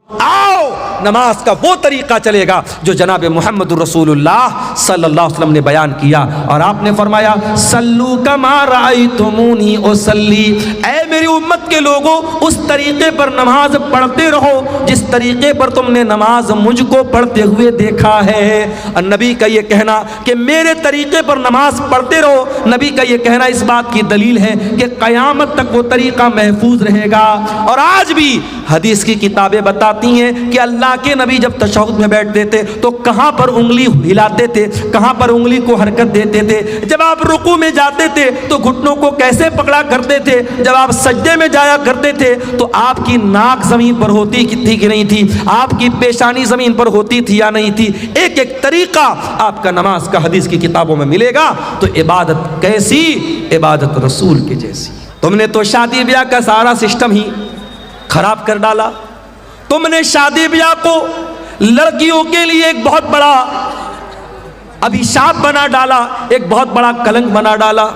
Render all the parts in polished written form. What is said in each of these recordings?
آؤ نماز کا وہ طریقہ چلے گا جو جناب محمد رسول اللہ صلی اللہ علیہ وسلم نے بیان کیا، اور آپ نے فرمایا صلو کما رأیتمونی اصلی، اے میری امت کے لوگوں اس طریقے پر نماز پڑھتے رہو جس طریقے پر تم نے نماز مجھ کو پڑھتے ہوئے دیکھا ہے۔ اور نبی کا یہ کہنا کہ میرے طریقے پر نماز پڑھتے رہو، نبی کا یہ کہنا اس بات کی دلیل ہے کہ قیامت تک وہ طریقہ محفوظ رہے گا۔ اور آج بھی حدیث کی کتابیں بتاتی ہیں کہ اللہ کے نبی جب تشہد میں بیٹھتے تھے تو کہاں پر انگلی ہلاتے تھے، کہاں پر انگلی کو حرکت دیتے تھے، جب آپ رکوع میں جاتے تھے تو گھٹنوں کو کیسے پکڑا کرتے تھے، جب آپ سجدے میں جایا کرتے تھے تو آپ کی ناک زمین پر ہوتی تھی کہ نہیں تھی، آپ کی پیشانی زمین پر ہوتی تھی یا نہیں تھی، ایک ایک طریقہ آپ کا نماز کا حدیث کی کتابوں میں ملے گا۔ تو عبادت کیسی؟ عبادت رسول کے جیسی۔ تم نے تو شادی بیاہ کا سارا سسٹم ہی خراب کر ڈالا، تم نے شادی بیاہ کو لڑکیوں کے لیے ایک بہت بڑا ابھیشاپ بنا ڈالا، ایک بہت بڑا کلنک بنا ڈالا۔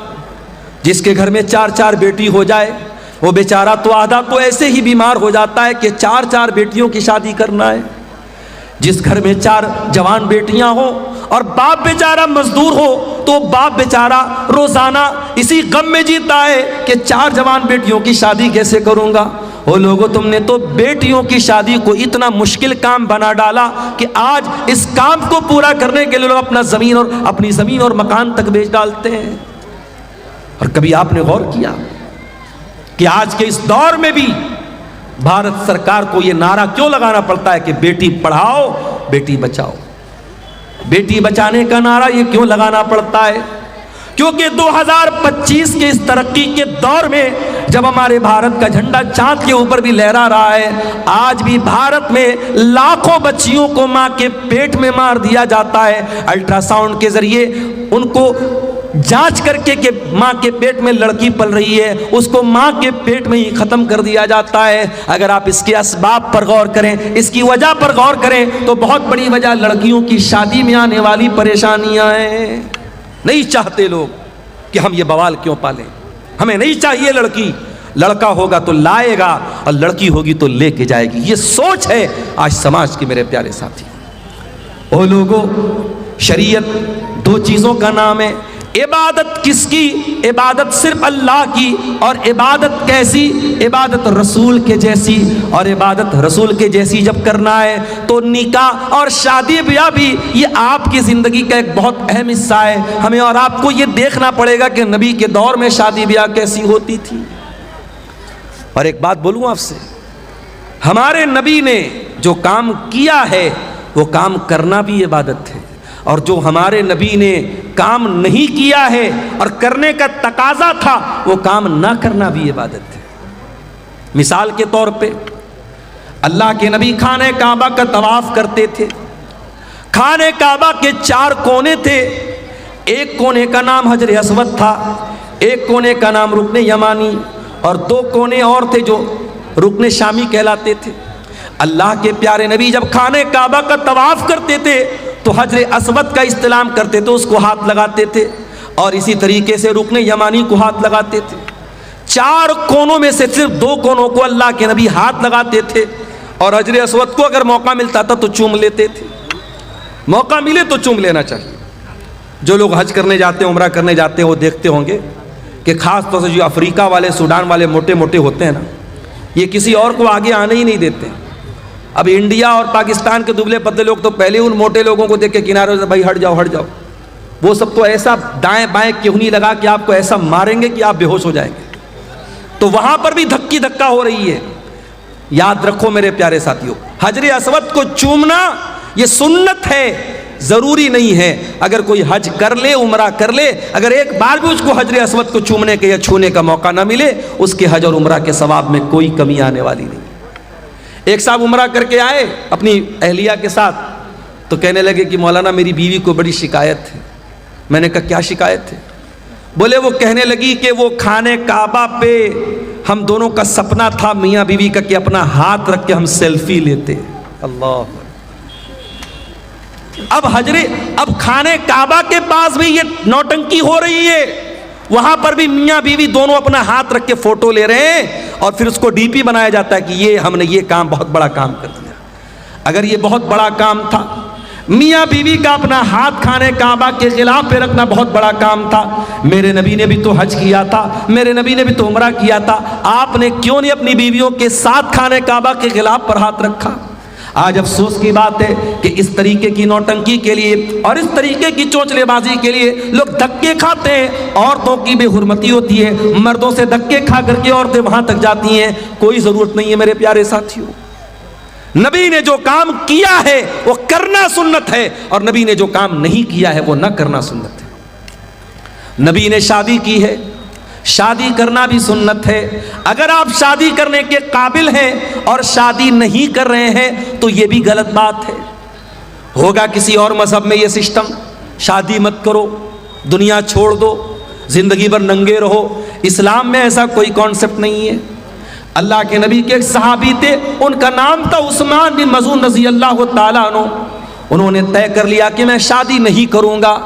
جس کے گھر میں 4 بیٹی ہو جائے وہ بیچارہ تو آدھا تو ایسے ہی بیمار ہو جاتا ہے کہ 4 بیٹیوں کی شادی کرنا ہے۔ جس گھر میں 4 جوان بیٹیاں ہوں اور باپ بیچارہ مزدور ہو تو باپ بیچارہ روزانہ اسی غم میں جیتا ہے کہ 4 جوان بیٹیوں کی شادی کیسے کروں گا۔ وہ لوگوں تم نے تو بیٹیوں کی شادی کو اتنا مشکل کام بنا ڈالا کہ آج اس کام کو پورا کرنے کے لیے لوگ اپنی زمین اور مکان تک بیچ ڈالتے ہیں۔ اور کبھی آپ نے غور کیا کہ آج کے اس دور میں بھی بھارت سرکار کو یہ نعرہ کیوں لگانا پڑتا ہے کہ بیٹی پڑھاؤ بیٹی بچاؤ؟ بیٹی بچانے کا نعرہ یہ کیوں لگانا پڑتا ہے؟ کیونکہ 2025 کے اس ترقی کے دور میں جب ہمارے بھارت کا جھنڈا چاند کے اوپر بھی لہرا رہا ہے، آج بھی بھارت میں لاکھوں بچیوں کو ماں کے پیٹ میں مار دیا جاتا ہے۔ الٹرا ساؤنڈ کے ذریعے ان کو جانچ کر کے کہ ماں کے پیٹ میں لڑکی پل رہی ہے، اس کو ماں کے پیٹ میں ہی ختم کر دیا جاتا ہے۔ اگر آپ اس کے اسباب پر غور کریں، اس کی وجہ پر غور کریں تو بہت بڑی وجہ لڑکیوں کی شادی میں آنے والی پریشانیاں ہیں۔ نہیں چاہتے لوگ کہ ہم یہ بوال کیوں پالیں، ہمیں نہیں چاہیے لڑکی، لڑکا ہوگا تو لائے گا اور لڑکی ہوگی تو لے کے جائے گی۔ یہ سوچ ہے آج سماج کی میرے پیارے ساتھی۔ او لوگوں، شریعت 2 چیزوں کا نام ہے۔ عبادت کس کی؟ عبادت صرف اللہ کی، اور عبادت کیسی؟ عبادت رسول کے جیسی۔ اور عبادت رسول کے جیسی جب کرنا ہے تو نکاح اور شادی بیاہ بھی یہ آپ کی زندگی کا ایک بہت اہم حصہ ہے۔ ہمیں اور آپ کو یہ دیکھنا پڑے گا کہ نبی کے دور میں شادی بیاہ کیسی ہوتی تھی۔ اور ایک بات بولوں آپ سے، ہمارے نبی نے جو کام کیا ہے وہ کام کرنا بھی عبادت ہے، اور جو ہمارے نبی نے کام نہیں کیا ہے اور کرنے کا تقاضا تھا وہ کام نہ کرنا بھی عبادت ہے۔ مثال کے طور پہ اللہ کے نبی خانہ کعبہ کا طواف کرتے تھے۔ خانہ کعبہ کے 4 کونے تھے، ایک کونے کا نام حجر اسود تھا، ایک کونے کا نام رکن یمانی، اور 2 کونے اور تھے جو رکن شامی کہلاتے تھے۔ اللہ کے پیارے نبی جب خانہ کعبہ کا طواف کرتے تھے تو حجر اسود کا استلام کرتے تھے، اس کو ہاتھ لگاتے تھے، اور اسی طریقے سے رکن یمانی کو ہاتھ لگاتے تھے۔ 4 کونوں میں سے صرف 2 کونوں کو اللہ کے نبی ہاتھ لگاتے تھے، اور حجر اسود کو اگر موقع ملتا تھا تو چوم لیتے تھے۔ موقع ملے تو چوم لینا چاہیے۔ جو لوگ حج کرنے جاتے ہیں، عمرہ کرنے جاتے ہیں، وہ دیکھتے ہوں گے کہ خاص طور سے جو افریقہ والے، سوڈان والے موٹے موٹے ہوتے ہیں نا، یہ کسی اور کو آگے آنے ہی نہیں دیتے۔ اب انڈیا اور پاکستان کے دبلے پتلے لوگ تو پہلے ان موٹے لوگوں کو دیکھ کے کنارے سے بھائی ہٹ جاؤ ہٹ جاؤ، وہ سب تو ایسا دائیں بائیں کہنی لگا کہ آپ کو ایسا ماریں گے کہ آپ بے ہوش ہو جائیں گے۔ تو وہاں پر بھی دھکی دھکا ہو رہی ہے۔ یاد رکھو میرے پیارے ساتھیوں، حجر اسود کو چومنا یہ سنت ہے، ضروری نہیں ہے۔ اگر کوئی حج کر لے، عمرہ کر لے، اگر ایک بار بھی اس کو حجر اسود کو چومنے کے یا چھونے کا موقع نہ ملے، اس کے حج اور عمرہ کے ثواب میں کوئی کمی آنے والی نہیں۔ ایک صاحب عمرہ کر کے آئے اپنی اہلیہ کے ساتھ، تو کہنے لگے کہ مولانا میری بیوی کو بڑی شکایت ہے۔ میں نے کہا کیا شکایت ہے؟ بولے وہ کہنے لگی کہ وہ خانہ کعبہ پہ ہم دونوں کا سپنا تھا میاں بیوی کا کہ اپنا ہاتھ رکھ کے ہم سیلفی لیتے۔ اللہ، اب خانہ کعبہ کے پاس بھی یہ نوٹنکی ہو رہی ہے، وہاں پر بھی میاں بیوی دونوں اپنا ہاتھ رکھ کے فوٹو لے رہے ہیں، اور پھر اس کو ڈی پی بنایا جاتا ہے کہ یہ ہم نے یہ کام بہت بڑا کام کر دیا۔ اگر یہ بہت بڑا کام تھا، میاں بیوی کا اپنا ہاتھ کھانے کعبہ کے خلاف پہ رکھنا بہت بڑا کام تھا، میرے نبی نے بھی تو حج کیا تھا، میرے نبی نے بھی تو عمرہ کیا تھا، آپ نے کیوں نہیں اپنی بیویوں کے ساتھ کھانے کعبہ کے خلاف پر ہاتھ رکھا؟ آج افسوس کی بات ہے کہ اس طریقے کی نوٹنکی کے لیے اور اس طریقے کی چونچلے بازی کے لیے لوگ دھکے کھاتے ہیں، عورتوں کی بے حرمتی ہوتی ہے، مردوں سے دھکے کھا کر کے عورتیں وہاں تک جاتی ہیں۔ کوئی ضرورت نہیں ہے میرے پیارے ساتھیوں، نبی نے جو کام کیا ہے وہ کرنا سنت ہے، اور نبی نے جو کام نہیں کیا ہے وہ نہ کرنا سنت ہے۔ نبی نے شادی کی ہے، شادی کرنا بھی سنت ہے۔ اگر آپ شادی کرنے کے قابل ہیں اور شادی نہیں کر رہے ہیں تو یہ بھی غلط بات ہے۔ ہوگا کسی اور مذہب میں یہ سسٹم، شادی مت کرو، دنیا چھوڑ دو، زندگی بھر ننگے رہو۔ اسلام میں ایسا کوئی کانسیپٹ نہیں ہے۔ اللہ کے نبی کے ایک صحابی تھے، ان کا نام تھا عثمان بن مظعون رضی اللہ تعالیٰ عنہ۔ انہوں نے طے کر لیا کہ میں شادی نہیں کروں گا۔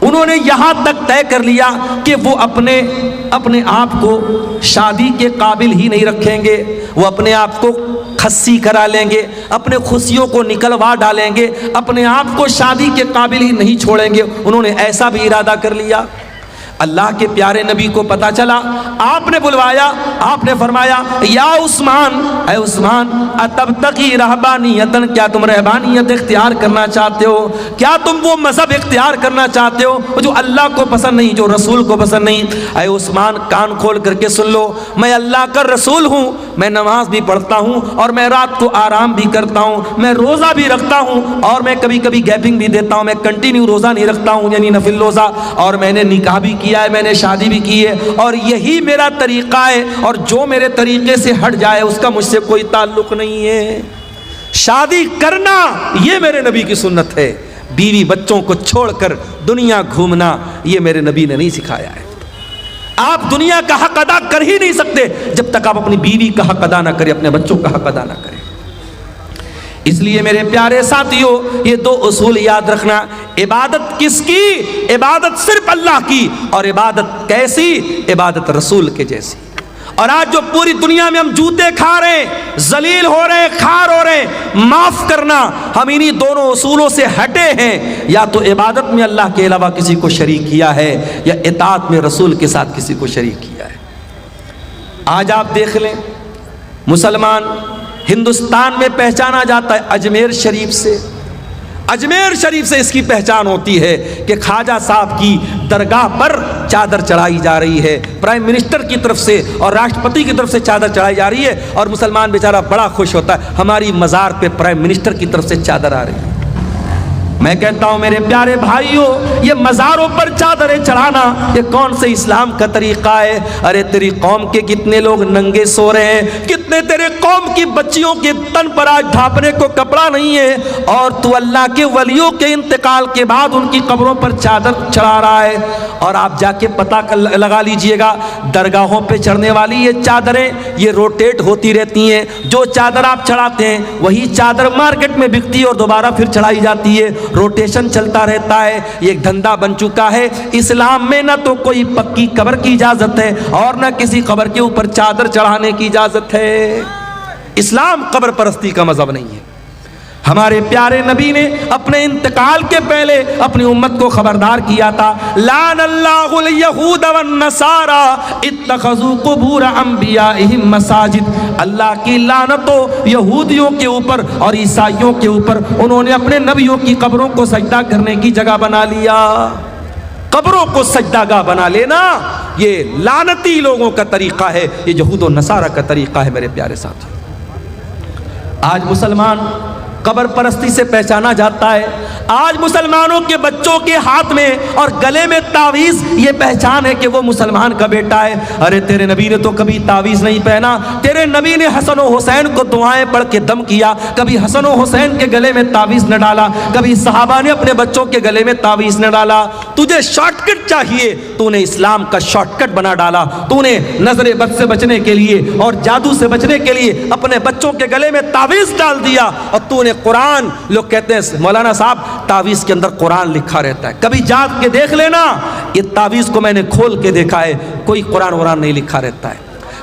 انہوں نے یہاں تک طے کر لیا کہ وہ اپنے آپ کو شادی کے قابل ہی نہیں رکھیں گے، وہ اپنے آپ کو خصی کرا لیں گے، اپنے خوشیوں کو نکلوا ڈالیں گے، اپنے آپ کو شادی کے قابل ہی نہیں چھوڑیں گے۔ انہوں نے ایسا بھی ارادہ کر لیا۔ اللہ کے پیارے نبی کو پتا چلا، آپ نے بلوایا، آپ نے فرمایا یا عثمان، اے عثمان اتبتغی رہبانیتن، کیا تم رہبانیت اختیار کرنا چاہتے ہو؟ کیا تم وہ مذہب اختیار کرنا چاہتے ہو جو اللہ کو پسند نہیں، جو رسول کو پسند نہیں؟ اے عثمان کان کھول کر کے سن لو، میں اللہ کا رسول ہوں، میں نماز بھی پڑھتا ہوں اور میں رات کو آرام بھی کرتا ہوں، میں روزہ بھی رکھتا ہوں اور میں کبھی کبھی گیپنگ بھی دیتا ہوں، میں کنٹینیو روزہ نہیں رکھتا ہوں یعنی نفل روزہ، اور میں نے نکاح بھی کیا ہے، میں نے شادی بھی کی ہے، اور یہی میرا طریقہ ہے، اور جو میرے طریقے سے ہٹ جائے اس کا مجھ سے کوئی تعلق نہیں ہے۔ شادی کرنا یہ میرے نبی کی سنت ہے، بیوی بچوں کو چھوڑ کر دنیا گھومنا یہ میرے نبی نے نہیں سکھایا ہے۔ آپ دنیا کا حق ادا کر ہی نہیں سکتے جب تک آپ اپنی بیوی کا حق ادا نہ کریں، اپنے بچوں کا حق ادا نہ کریں۔ اس لیے میرے پیارے ساتھیوں، یہ دو اصول یاد رکھنا، عبادت کس کی؟ عبادت صرف اللہ کی، اور عبادت کیسی؟ عبادت رسول کے جیسی۔ اور آج جو پوری دنیا میں ہم جوتے کھا رہے ہیں، ذلیل ہو رہے ہیں، خار ہو رہے ہیں، معاف کرنا، ہم انہی دونوں اصولوں سے ہٹے ہیں۔ یا تو عبادت میں اللہ کے علاوہ کسی کو شریک کیا ہے، یا اطاعت میں رسول کے ساتھ کسی کو شریک کیا ہے۔ آج آپ دیکھ لیں، مسلمان ہندوستان میں پہچانا جاتا ہے اجمیر شریف سے، اجمیر شریف سے اس کی پہچان ہوتی ہے کہ خواجہ صاحب کی درگاہ پر چادر چڑھائی جا رہی ہے، پرائم منسٹر کی طرف سے اور راشٹرپتی کی طرف سے چادر چڑھائی جا رہی ہے، اور مسلمان بیچارہ بڑا خوش ہوتا ہے ہماری مزار پہ پرائم منسٹر کی طرف سے چادر آ رہی ہے۔ میں کہتا ہوں میرے پیارے بھائیوں، یہ مزاروں پر چادریں چڑھانا یہ کون سے اسلام کا طریقہ ہے؟ ارے تیری قوم کے کتنے لوگ ننگے سو رہے ہیں، کتنے تیرے قوم کی بچیوں کے تن پر آج ڈھانپنے کو کپڑا نہیں ہے، اور تو اللہ کے ولیوں کے انتقال کے بعد ان کی قبروں پر چادر چڑھا رہا ہے۔ اور آپ جا کے پتہ لگا لیجئے گا، درگاہوں پہ چڑھنے والی یہ چادریں یہ روٹیٹ ہوتی رہتی ہیں، جو چادر آپ چڑھاتے ہیں وہی چادر مارکیٹ میں بکتی ہے اور دوبارہ پھر چڑھائی جاتی ہے، روٹیشن چلتا رہتا ہے، یہ ایک دھندا بن چکا ہے۔ اسلام میں نہ تو کوئی پکی قبر کی اجازت ہے اور نہ کسی قبر کے اوپر چادر چڑھانے کی اجازت ہے۔ اسلام قبر پرستی کا مذہب نہیں ہے۔ ہمارے پیارے نبی نے اپنے انتقال کے پہلے اپنی امت کو خبردار کیا تھا، لعن اللہ الیہود والنصارى اتخذوا قبور انبیائہم مساجد، اللہ کی لعنت ہو یہودیوں کے اوپر اور عیسائیوں کے اوپر، انہوں نے اپنے نبیوں کی قبروں کو سجدہ کرنے کی جگہ بنا لیا۔ قبروں کو سجدہ گاہ بنا لینا یہ لعنتی لوگوں کا طریقہ ہے، یہ یہود و نصارہ کا طریقہ ہے۔ میرے پیارے ساتھی، آج مسلمان قبر پرستی سے پہچانا جاتا ہے۔ آج مسلمانوں کے بچوں کے ہاتھ میں اور گلے میں تعویذ یہ پہچان ہے کہ وہ مسلمان کا بیٹا ہے۔ ارے تیرے نبی نے تو کبھی تعویذ نہیں پہنا، تیرے نبی نے حسن و حسین کو دعائیں پڑھ کے دم کیا، کبھی حسن و حسین کے گلے میں تعویذ نہ ڈالا، کبھی صحابہ نے اپنے بچوں کے گلے میں تعویذ نہ ڈالا۔ تجھے شارٹ کٹ چاہیے، تو نے اسلام کا شارٹ کٹ بنا ڈالا، تو نے نظر بد سے بچنے کے لیے اور جادو سے بچنے کے لیے اپنے بچوں کے گلے میں تعویذ ڈال دیا، اور تو نے قرآن، لوگ کہتے ہیں مولانا صاحب تعویذ کے اندر قرآن لکھا رہتا ہے، کبھی جاگ کے دیکھ لینا، یہ تعویذ کو میں نے کھول کے دیکھا ہے، کوئی قرآن وران نہیں لکھا رہتا ہے۔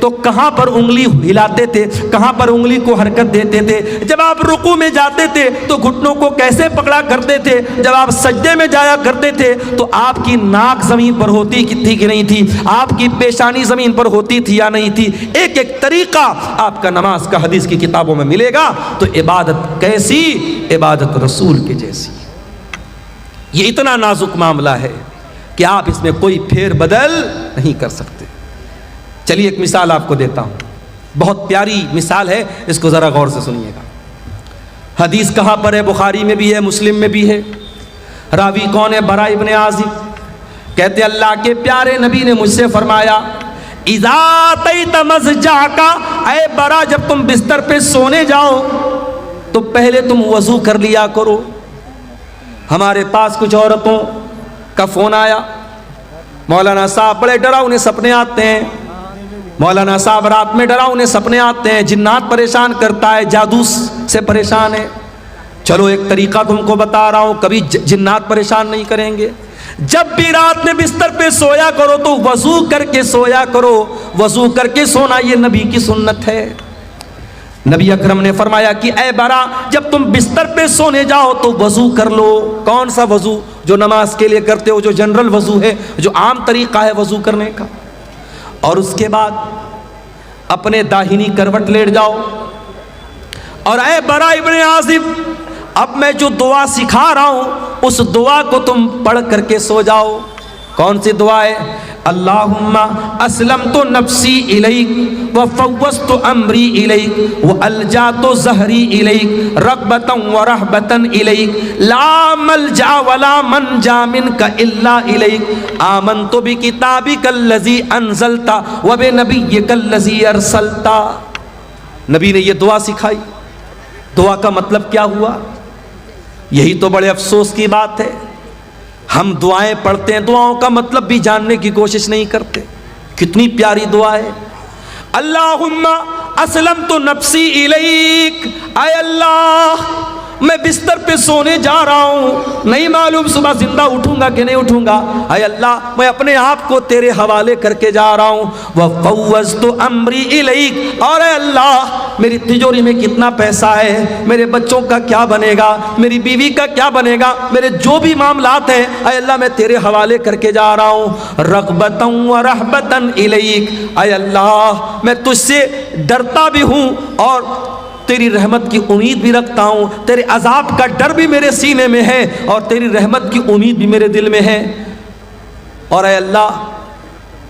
تو کہاں پر انگلی ہلاتے تھے, کہاں پر انگلی کو حرکت دیتے تھے. جب آپ رکوع میں جاتے تھے تو گھٹنوں کو کیسے پکڑا کرتے تھے. جب آپ سجدے میں جایا کرتے تھے تو آپ کی ناک زمین پر ہوتی تھی کہ نہیں تھی, آپ کی پیشانی زمین پر ہوتی تھی یا نہیں تھی. ایک ایک طریقہ آپ کا نماز کا حدیث کی کتابوں میں ملے گا. تو عبادت کیسی؟ عبادت رسول کے جیسی. یہ اتنا نازک معاملہ ہے کہ آپ اس میں کوئی پھیر بدل نہیں کر سکتے. چلیے ایک مثال آپ کو دیتا ہوں, بہت پیاری مثال ہے, اس کو ذرا غور سے سنیے گا. حدیث کہاں پر ہے؟ بخاری میں بھی ہے, مسلم میں بھی ہے. راوی کون ہے؟ برا ابن عازب. کہتے اللہ کے پیارے نبی نے مجھ سے فرمایا, اذا اتیت مضجعک, اے برا جب تم بستر پہ سونے جاؤ تو پہلے تم وضو کر لیا کرو. ہمارے پاس کچھ عورتوں کا فون آیا, مولانا صاحب بڑے ڈراؤنے سپنے آتے ہیں, مولانا صاحب رات میں ڈراؤنے سپنے آتے ہیں, جنات پریشان کرتا ہے, جادو سے پریشان ہے. چلو ایک طریقہ تم کو بتا رہا ہوں, کبھی جنات پریشان نہیں کریں گے. جب بھی رات میں بستر پہ سویا کرو تو وضو کر کے سویا کرو. وضو کر کے سونا یہ نبی کی سنت ہے. نبی اکرم نے فرمایا کہ اے برا جب تم بستر پہ سونے جاؤ تو وضو کر لو. کون سا وضو؟ جو نماز کے لیے کرتے ہو, جو جنرل وضو ہے, جو عام طریقہ ہے وضو کرنے کا. اور اس کے بعد اپنے داہنی کروٹ لیٹ جاؤ. اور اے برا ابن عازب, اب میں جو دعا سکھا رہا ہوں اس دعا کو تم پڑھ کر کے سو جاؤ. کون سی دعا ہے؟ اللہم اسلمت نفسی الیک وفوضت امری الیک والجات ظہری الیک رغبتا ورہبتا الیک لا ملجا ولا منجا منک الا الیک آمنت بکتابک الذی انزلت وبنبیک الذی ارسلت. نبی نے یہ دعا سکھائی. دعا کا مطلب کیا ہوا؟ یہی تو بڑے افسوس کی بات ہے, ہم دعائیں پڑھتے ہیں, دعاؤں کا مطلب بھی جاننے کی کوشش نہیں کرتے. کتنی پیاری دعا ہے, اللہم اسلمت نفسی الیک. اے اللہ میں بستر پہ سونے جا رہا ہوں, نہیں معلوم صبح زندہ اٹھوں گا کہ نہیں اٹھوں گا. اے اللہ میں اپنے آپ کو تیرے حوالے کر کے جا رہا ہوں. وفوضت امری الیک, اور اے اللہ میری تجوری میں کتنا پیسہ ہے, میرے بچوں کا کیا بنے گا, میری بیوی کا کیا بنے گا, میرے جو بھی معاملات ہیں اے اللہ میں تیرے حوالے کر کے جا رہا ہوں. رغبتا ورہبتا الیک, اے اللہ میں تجھ سے ڈرتا بھی ہوں اور تیری رحمت کی امید بھی رکھتا ہوں. تیرے عذاب کا ڈر بھی میرے سینے میں ہے اور تیری رحمت کی امید بھی میرے دل میں ہے. اور اے اللہ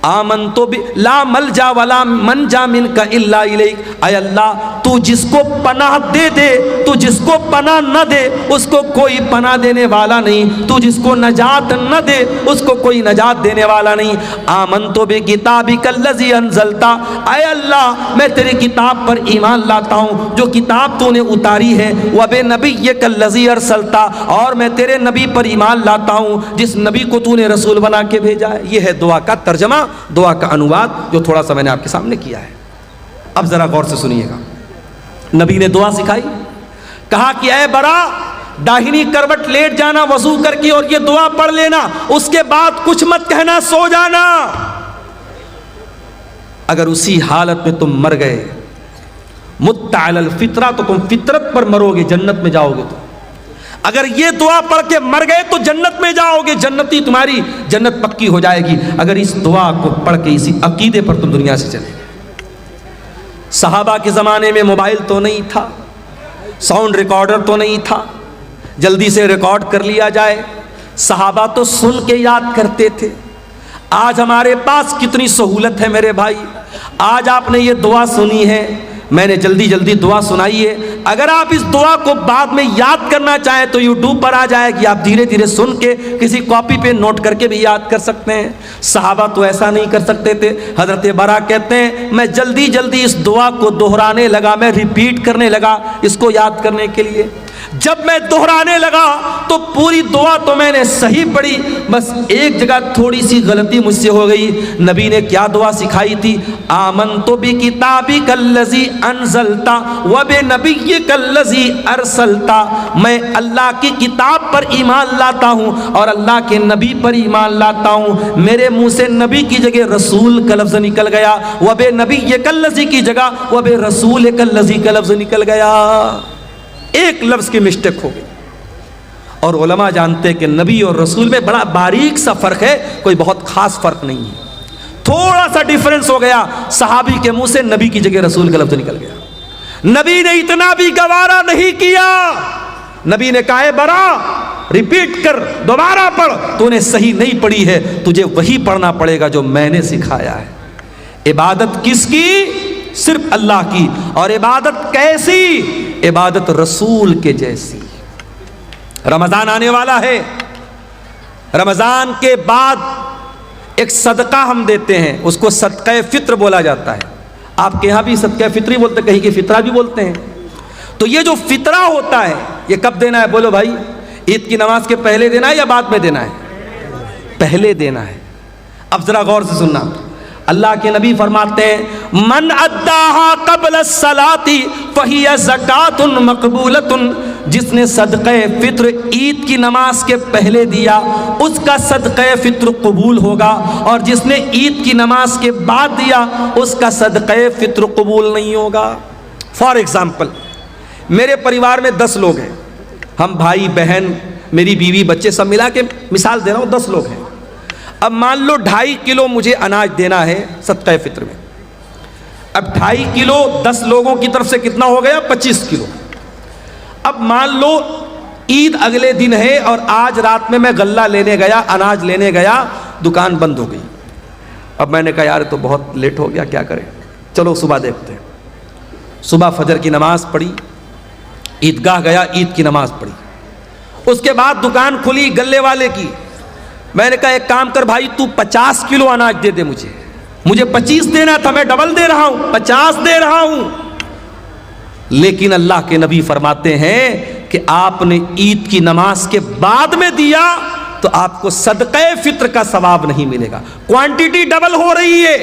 آمنتو لا ملجا ولا منجا منک الا الیک. اے اللہ تو جس کو پناہ دے دے, تو جس کو پناہ نہ دے اس کو کوئی پناہ دینے والا نہیں, تو جس کو نجات نہ دے اس کو کوئی نجات دینے والا نہیں. آمنتو بکتابک الذی انزلت, اے اللہ میں تیری کتاب پر ایمان لاتا ہوں جو کتاب تو نے اتاری ہے. وبنبیک الذی ارسلت, اور میں تیرے نبی پر ایمان لاتا ہوں جس نبی کو تو نے رسول بنا کے بھیجا ہے. یہ ہے دعا کا ترجمہ, دعا کا انواد جو تھوڑا سا میں نے آپ کے سامنے کیا ہے. اب ذرا غور سے سنیے گا. نبی نے دعا سکھائی, کہا کہ اے برا داہنی کروٹ لیٹ جانا وضو کر کے اور یہ دعا پڑھ لینا, اس کے بعد کچھ مت کہنا, سو جانا. اگر اسی حالت میں تم مر گئے مت علی الفطرہ تو تم فطرت پر مرو گے, جنت میں جاؤ گے. تو اگر یہ دعا پڑھ کے مر گئے تو جنت میں جاؤ گے, جنتی تمہاری جنت پکی ہو جائے گی. اگر اس دعا کو پڑھ کے اسی عقیدے پر تم دنیا سے چلے گئے. صحابہ کے زمانے میں موبائل تو نہیں تھا, ساؤنڈ ریکارڈر تو نہیں تھا, جلدی سے ریکارڈ کر لیا جائے. صحابہ تو سن کے یاد کرتے تھے. آج ہمارے پاس کتنی سہولت ہے میرے بھائی. آج آپ نے یہ دعا سنی ہے, میں نے جلدی جلدی دعا سنائی ہے. اگر آپ اس دعا کو بعد میں یاد کرنا چاہیں تو یوٹیوب پر آ جائے گی, آپ دھیرے دھیرے سن کے کسی کاپی پہ نوٹ کر کے بھی یاد کر سکتے ہیں. صحابہ تو ایسا نہیں کر سکتے تھے. حضرت برا کہتے ہیں میں جلدی جلدی اس دعا کو دہرانے لگا, میں ریپیٹ کرنے لگا اس کو یاد کرنے کے لیے. جب میں دہرانے لگا تو پوری دعا تو میں نے صحیح پڑھی، بس ایک جگہ تھوڑی سی غلطی مجھ سے ہو گئی۔ نبی نے کیا دعا سکھائی تھی؟ آمنت بکتابک الذی انزلت وبنبیک الذی ارسلت، میں اللہ کی کتاب پر ایمان لاتا ہوں اور اللہ کے نبی پر ایمان لاتا ہوں۔ میرے منہ سے نبی کی جگہ رسول کا لفظ نکل گیا، وبنبیک الذی کی جگہ وبرسولک الذی کا لفظ نکل گیا، ایک لفظ کی مسٹیک ہو گئی۔ اور علماء جانتے ہیں کہ نبی اور رسول میں بڑا باریک سا فرق ہے، کوئی بہت خاص فرق نہیں ہے، تھوڑا سا ڈیفرنس ہو گیا، صحابی کے منہ سے نبی کی جگہ رسول کا لفظ نکل گیا۔ نبی نے اتنا بھی گوارا نہیں کیا، نبی نے کہا ہے برا ریپیٹ کر، دوبارہ پڑھ، تو نے صحیح نہیں پڑھی ہے، تجھے وہی پڑھنا پڑے گا جو میں نے سکھایا ہے۔ عبادت کس کی؟ صرف اللہ کی، اور عبادت کیسی؟ عبادت رسول کے جیسی۔ رمضان آنے والا ہے، رمضان کے بعد ایک صدقہ ہم دیتے ہیں، اس کو صدقہ فطر بولا جاتا ہے۔ آپ کے یہاں بھی صدقہ فطری بولتے ہیں، کہیں کہ فطرہ بھی بولتے ہیں۔ تو یہ جو فطرہ ہوتا ہے یہ کب دینا ہے؟ بولو بھائی، عید کی نماز کے پہلے دینا ہے یا بعد میں دینا ہے؟ پہلے دینا ہے۔ اب ذرا غور سے سننا، اللہ کے نبی فرماتے ہیں من اداہا قبل الصلاۃ فہی زکوۃ مقبولۃ، جس نے صدقہ فطر عید کی نماز کے پہلے دیا اس کا صدقہ فطر قبول ہوگا، اور جس نے عید کی نماز کے بعد دیا اس کا صدقہ فطر قبول نہیں ہوگا۔ فار ایگزامپل، میرے پریوار میں 10 لوگ ہیں، ہم بھائی بہن میری بیوی بچے سب ملا کے مثال دے رہا ہوں 10 لوگ ہیں۔ اب مان لو 2.5 کلو مجھے اناج دینا ہے صدقہ فطر میں، اب 2.5 کلو 10 لوگوں کی طرف سے کتنا ہو گیا؟ 25 کلو۔ اب مان لو عید اگلے دن ہے اور آج رات میں غلہ لینے گیا، اناج لینے گیا، دکان بند ہو گئی۔ اب میں نے کہا یار تو بہت لیٹ ہو گیا، کیا کریں، چلو صبح دیکھتے ہیں۔ صبح فجر کی نماز پڑھی، عیدگاہ گیا، عید کی نماز پڑھی، اس کے بعد دکان کھلی گلے والے کی۔ میں نے کہا ایک کام کر بھائی، تو 50 کلو اناج دے دے، مجھے 25 دینا تھا، میں ڈبل دے رہا ہوں، 50 دے رہا ہوں۔ لیکن اللہ کے نبی فرماتے ہیں کہ آپ نے عید کی نماز کے بعد میں دیا تو آپ کو صدقہ فطر کا ثواب نہیں ملے گا۔ کوانٹیٹی ڈبل ہو رہی ہے،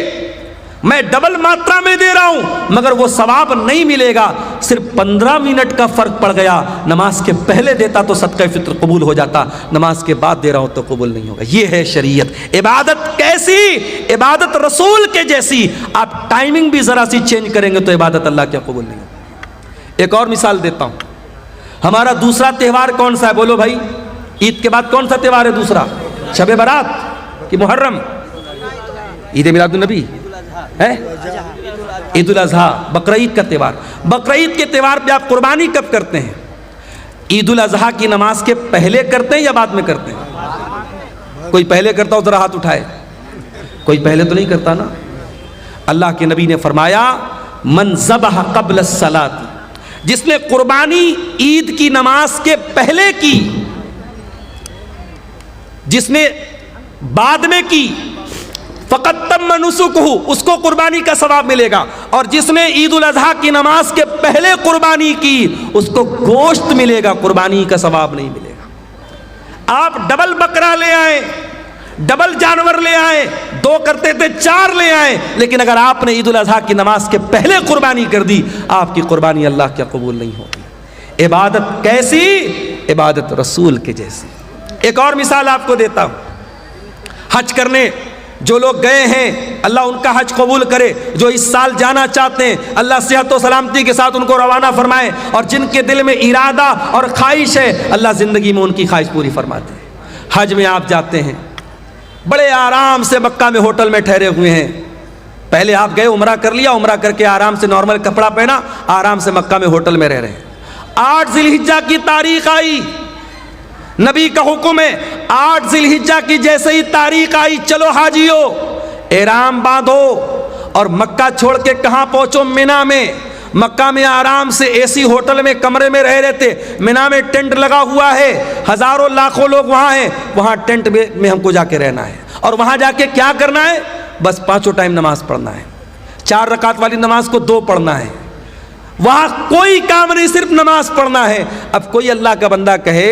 میں ڈبل ماترا میں دے رہا ہوں، مگر وہ ثواب نہیں ملے گا۔ صرف 15 منٹ کا فرق پڑ گیا، نماز کے پہلے دیتا تو صدقہ فطر قبول ہو جاتا، نماز کے بعد دے رہا ہوں تو قبول نہیں ہوگا۔ یہ ہے شریعت۔ عبادت کیسی؟ عبادت رسول کے جیسی۔ آپ ٹائمنگ بھی ذرا سی چینج کریں گے تو عبادت اللہ کے قبول نہیں ہوگی۔ ایک اور مثال دیتا ہوں، ہمارا دوسرا تہوار کون سا ہے؟ بولو بھائی، عید کے بعد کون سا تہوار ہے دوسرا؟ شب برات کہ محرم؟ عید میلاد النبی ہے، عید الاضحیٰ، بقرعید کا تہوار۔ بقرعید کے تہوار پہ آپ قربانی کب کرتے ہیں؟ عید الاضحیٰ کی نماز کے پہلے کرتے ہیں یا بعد میں کرتے ہیں؟ کوئی پہلے کرتا ہو ذرا ہاتھ اٹھائے، کوئی پہلے تو نہیں کرتا نا۔ اللہ کے نبی نے فرمایا من ذبح قبل الصلاۃ، جس نے قربانی عید کی نماز کے پہلے کی، جس نے بعد میں کی، فقط تم نسکہ، اس کو قربانی کا ثواب ملے گا، اور جس نے عید الاضحیٰ کی نماز کے پہلے قربانی کی اس کو گوشت ملے گا، قربانی کا ثواب نہیں ملے گا۔ آپ ڈبل بکرا لے آئیں، ڈبل جانور لے آئیں، 2 کرتے تھے 4 لے آئیں، لیکن اگر آپ نے عید الاضحیٰ کی نماز کے پہلے قربانی کر دی آپ کی قربانی اللہ کے قبول نہیں ہوگی۔ عبادت کیسی؟ عبادت رسول کے جیسی۔ ایک اور مثال آپ کو دیتا ہوں، حج کرنے جو لوگ گئے ہیں اللہ ان کا حج قبول کرے، جو اس سال جانا چاہتے ہیں اللہ صحت و سلامتی کے ساتھ ان کو روانہ فرمائے، اور جن کے دل میں ارادہ اور خواہش ہے اللہ زندگی میں ان کی خواہش پوری فرماتے ہیں۔ حج میں آپ جاتے ہیں، بڑے آرام سے مکہ میں ہوٹل میں ٹھہرے ہوئے ہیں، پہلے آپ گئے عمرہ کر لیا، عمرہ کر کے آرام سے نارمل کپڑا پہنا، آرام سے مکہ میں ہوٹل میں رہ رہے ہیں۔ 8 ذی الحجہ کی تاریخ آئی، نبی کا حکم ہے 8 ذی الحجہ کی جیسے ہی تاریخ آئی چلو حاجیو احرام باندھو، اور مکہ چھوڑ کے کہاں پہنچو؟ مینا میں۔ مکہ میں آرام سے اے سی ہوٹل میں کمرے میں رہ رہے تھے، مینا میں ٹینٹ لگا ہوا ہے، ہزاروں لاکھوں لوگ وہاں ہیں، وہاں ٹینٹ میں ہم کو جا کے رہنا ہے، اور وہاں جا کے کیا کرنا ہے؟ بس 5 ٹائم نماز پڑھنا ہے، 4 رکعت والی نماز کو 2 پڑھنا ہے، وہاں کوئی کام نہیں، صرف نماز پڑھنا ہے۔ اب کوئی اللہ کا بندہ کہے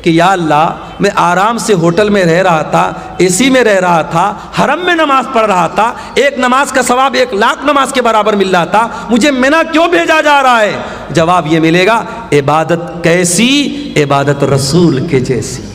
کہ یا اللہ میں آرام سے ہوٹل میں رہ رہا تھا، اے سی میں رہ رہا تھا، حرم میں نماز پڑھ رہا تھا، ایک نماز کا ثواب 1,00,000 نماز کے برابر مل رہا تھا، مجھے منی کیوں بھیجا جا رہا ہے؟ جواب یہ ملے گا، عبادت کیسی؟ عبادت رسول کے جیسی۔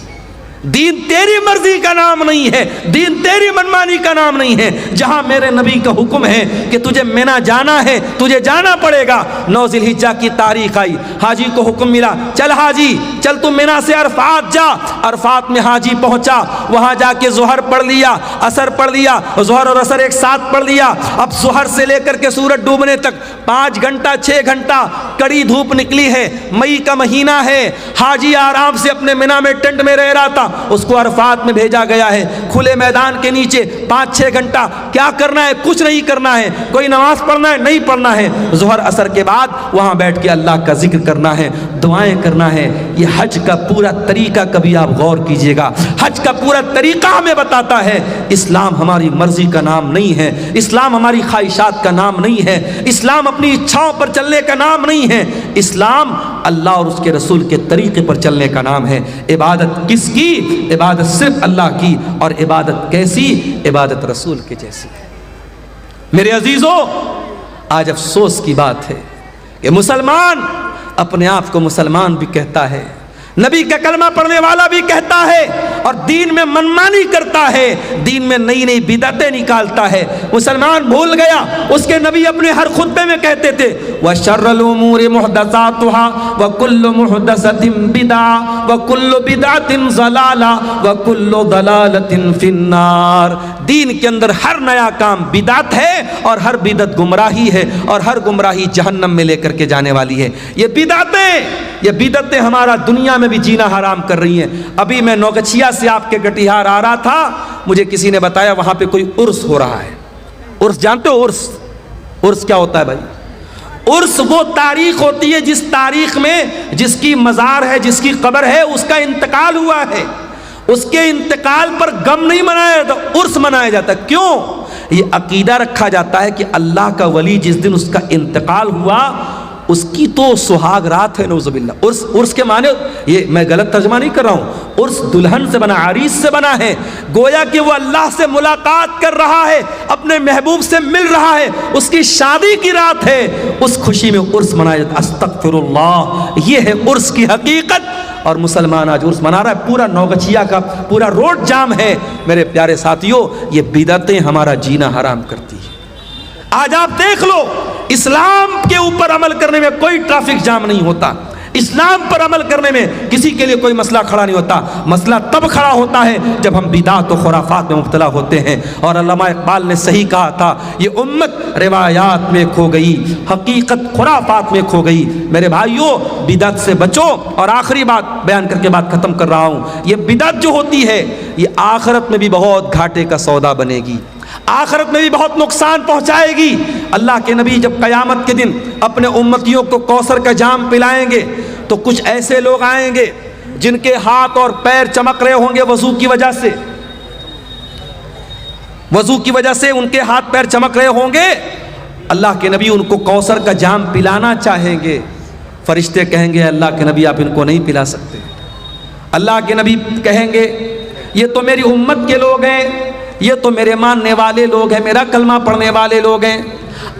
دین تیری مرضی کا نام نہیں ہے، دین تیری منمانی کا نام نہیں ہے۔ جہاں میرے نبی کا حکم ہے کہ تجھے منی جانا ہے، تجھے جانا پڑے گا۔ 9 ذی الحجہ کی تاریخ آئی، حاجی کو حکم ملا، چل حاجی چل تو منی سے عرفات جا۔ عرفات میں حاجی پہنچا، وہاں جا کے ظہر پڑھ لیا، عصر پڑھ لیا، ظہر اور عصر ایک ساتھ پڑھ لیا۔ اب ظہر سے لے کر کے سورج ڈوبنے تک 5 گھنٹہ 6 گھنٹہ کڑی دھوپ نکلی ہے، مئی کا مہینہ ہے۔ حاجی آرام سے اپنے منی میں ٹینٹ میں رہ رہا تھا، اس کو عرفات میں بھیجا گیا ہے، کھلے میدان کے نیچے 5-6 گھنٹہ کیا کرنا ہے؟ کچھ نہیں کرنا ہے، کوئی نماز پڑھنا ہے نہیں پڑھنا ہے۔ ظہر عصر کے بعد وہاں بیٹھ کے اللہ کا ذکر کرنا ہے، دعائیں کرنا ہے۔ یہ حج کا پورا طریقہ کبھی آپ غور کیجئے گا، حج کا پورا طریقہ ہمیں بتاتا ہے اسلام ہماری مرضی کا نام نہیں ہے، اسلام ہماری خواہشات کا نام نہیں ہے، اسلام اپنی اچھاؤں پر چلنے کا نام نہیں ہے، اسلام اللہ اور اس کے رسول کے طریقے پر چلنے کا نام ہے۔ عبادت کس کی؟ عبادت صرف اللہ کی، اور عبادت کیسی؟ عبادت رسول کے جیسی۔ میرے عزیزو، آج افسوس کی بات ہے کہ مسلمان اپنے آپ کو مسلمان بھی کہتا ہے، نبی کا کلمہ پڑھنے والا بھی کہتا ہے، اور دین میں منمانی کرتا ہے، دین میں نئی نئی بدعتیں نکالتا ہے۔ مسلمان بھول گیا، اس کے نبی اپنے ہر خطبے میں کہتے تھے وَشَرَّ الْأُمُورِ مُحْدَثَاتُهَا وَكُلُّ مُحْدَثَةٍ بِدْعَةٌ وَكُلُّ بِدْعَةٍ ضَلَالَةٌ وَكُلُّ ضَلَالَةٍ فِي النَّارِ۔ دین کے اندر ہر نیا کام بدعت ہے، اور ہر بدعت گمراہی ہے، اور ہر گمراہی جہنم میں لے کر کے جانے والی ہے۔ یہ بدعتیں ہمارا دنیا میں بھی جینا حرام کر رہی ہیں۔ ابھی میں نوگچھیا سے آپ کے کٹیہار آ رہا تھا، مجھے کسی نے بتایا وہاں پہ کوئی عرس ہو رہا ہے۔ عرس جانتے ہو؟ عرس کیا ہوتا ہے بھائی؟ عرس وہ تاریخ ہوتی ہے جس تاریخ میں جس کی مزار ہے، جس کی قبر ہے، اس کا انتقال ہوا ہے، اس کے انتقال پر غم نہیں منایا جاتا، عرس منایا جاتا۔ کیوں؟ یہ عقیدہ رکھا جاتا ہے کہ اللہ کا ولی جس دن اس کا انتقال ہوا اس کی تو سہاگ رات ہے، نعوذ باللہ۔ عرس کے معنی، یہ میں غلط ترجمہ نہیں کر رہا ہوں، عرس دلہن سے بنا، عریس سے بنا ہے، گویا کہ وہ اللہ سے ملاقات کر رہا ہے، اپنے محبوب سے مل رہا ہے، اس کی شادی کی رات ہے، اس خوشی میں عرس منایا جاتا ہے۔ استغفر اللہ، یہ ہے عرس کی حقیقت۔ اور مسلمان آج عرس منا رہا ہے، پورا نوگچھیا کا پورا روڈ جام ہے۔ میرے پیارے ساتھیوں، یہ بدعتیں ہمارا جینا حرام کرتی ہیں۔ آج آپ دیکھ لو، اسلام کے اوپر عمل کرنے میں کوئی ٹریفک جام نہیں ہوتا، اسلام پر عمل کرنے میں کسی کے لیے کوئی مسئلہ کھڑا نہیں ہوتا۔ مسئلہ تب کھڑا ہوتا ہے جب ہم بدعت و خرافات میں مبتلا ہوتے ہیں۔ اور علامہ اقبال نے صحیح کہا تھا، یہ امت روایات میں کھو گئی، حقیقت خرافات میں کھو گئی۔ میرے بھائیوں، بدعت سے بچو۔ اور آخری بات بیان کر کے بات ختم کر رہا ہوں، یہ بدعت جو ہوتی ہے یہ آخرت میں بھی بہت گھاٹے کا سودا بنے گی، آخرت میں بھی بہت نقصان پہنچائے گی۔ اللہ کے نبی جب قیامت کے دن اپنے امتیوں کو کوثر کا جام پلائیں گے تو کچھ ایسے لوگ آئیں گے جن کے ہاتھ اور پیر چمک رہے ہوں گے وضو کی وجہ سے، وضو کی وجہ سے ان کے ہاتھ پیر چمک رہے ہوں گے۔ اللہ کے نبی ان کو کوثر کا جام پلانا چاہیں گے، فرشتے کہیں گے اللہ کے نبی آپ ان کو نہیں پلا سکتے۔ اللہ کے نبی کہیں گے یہ تو میری امت کے لوگ ہیں، یہ تو میرے ماننے والے لوگ ہیں، میرا کلمہ پڑھنے والے لوگ ہیں۔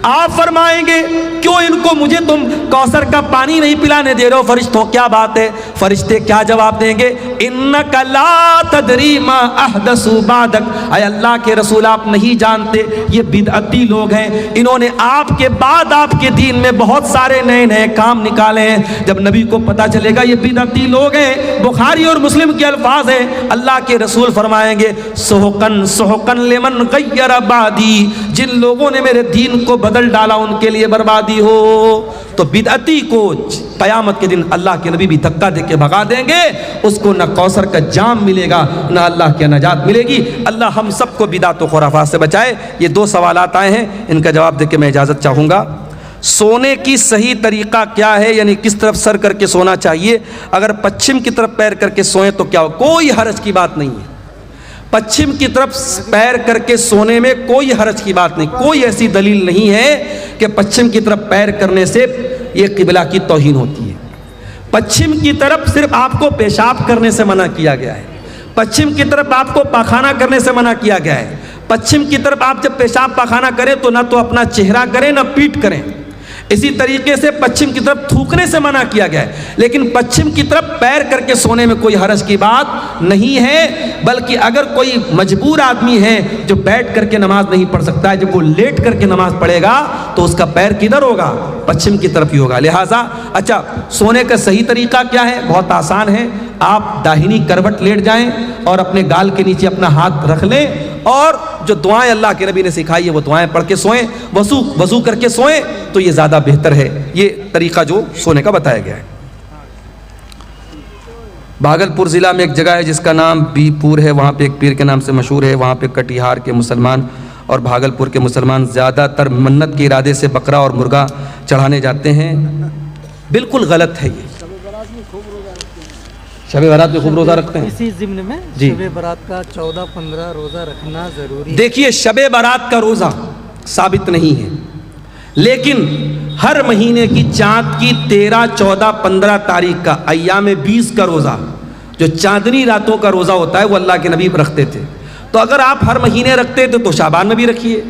آپ فرمائیں گے کیوں ان کو مجھے تم کوثر کا پانی نہیں پلانے دے رہے ہو فرشتوں؟ کیا بات ہے؟ فرشتے کیا جواب دیں گے؟ انک لا تدری ما احدثوا بعدک، اے اللہ کے رسول آپ نہیں جانتے یہ بدعتی لوگ ہیں، انہوں نے آپ کے بعد آپ کے دین میں بہت سارے نئے نئے کام نکالے ہیں۔ جب نبی کو پتا چلے گا یہ بدعتی لوگ ہیں، بخاری اور مسلم کے الفاظ ہیں، اللہ کے رسول فرمائیں گے سحقن سحقن لمن غیر بعدی، جن لوگوں نے میرے دین کو بدل ڈالا ان کے لیے بربادی ہو۔ تو بدعتی کو قیامت کے دن اللہ کے نبی بھی دھکا دے کے بھگا دیں گے، اس کو نہ کوثر کا جام ملے گا نہ اللہ کی نجات ملے گی۔ اللہ ہم سب کو بدعت و خرافات سے بچائے۔ یہ 2 سوالات آئے ہیں، ان کا جواب دے کے میں اجازت چاہوں گا۔ سونے کی صحیح طریقہ کیا ہے، یعنی کس طرف سر کر کے سونا چاہیے؟ اگر پچھم کی طرف پیر کر کے سوئیں تو کیا ہو؟ کوئی حرج کی بات نہیں ہے، پچھم کی طرف پیر کر کے سونے میں کوئی حرج کی بات نہیں، کوئی ایسی دلیل نہیں ہے کہ پچھم کی طرف پیر کرنے سے یہ قبلہ کی توہین ہوتی ہے۔ پچھم کی طرف صرف آپ کو پیشاب کرنے سے منع کیا گیا ہے، پچھم کی طرف آپ کو پاخانہ کرنے سے منع کیا گیا ہے۔ پچھم کی طرف آپ جب پیشاب پاخانہ کریں تو نہ تو اپنا چہرہ کریں نہ پیٹ کریں۔ اسی طریقے سے پچھم کی طرف تھوکنے سے منع کیا گیا ہے، لیکن پچھم کی طرف پیر کر کے سونے میں کوئی حرج کی بات نہیں ہے، بلکہ اگر کوئی مجبور آدمی ہے جو بیٹھ کر کے نماز نہیں پڑھ سکتا ہے، جب وہ لیٹ کر کے نماز پڑھے گا تو اس کا پیر کدھر ہوگا؟ پچھم کی طرف ہی ہوگا۔ لہٰذا اچھا سونے کا صحیح طریقہ کیا ہے؟ بہت آسان ہے، آپ داہنی کروٹ لیٹ جائیں اور اپنے گال کے نیچے اپنا ہاتھ رکھ لیں اور جو دعائیں اللہ کے نبی نے سکھائی ہے وہ دعائیں پڑھ کے سوئیں، وضو کر کے سوئیں تو یہ زیادہ بہتر ہے۔ یہ طریقہ جو سونے کا بتایا گیا ہے۔ بھاگلپور ضلع میں ایک جگہ ہے جس کا نام بی پور ہے، وہاں پہ ایک پیر کے نام سے مشہور ہے، وہاں پہ کٹیہار کے مسلمان اور بھاگلپور کے مسلمان زیادہ تر منت کے ارادے سے بکرا اور مرغا چڑھانے جاتے ہیں۔ بالکل غلط ہے یہ۔ شب برات میں خوب روزہ رکھتے ہیں؟ اسی ضمن میں جی شب برات کا 14-15 روزہ رکھنا ضروری ہے۔ دیکھیے شب برات کا روزہ ثابت نہیں ہے، لیکن ہر مہینے کی چاند کی 13، 14، 15 تاریخ کا ایام 20 کا روزہ جو چاندنی راتوں کا روزہ ہوتا ہے وہ اللہ کے نبی رکھتے تھے۔ تو اگر آپ ہر مہینے رکھتے تھے تو شعبان میں بھی رکھیے،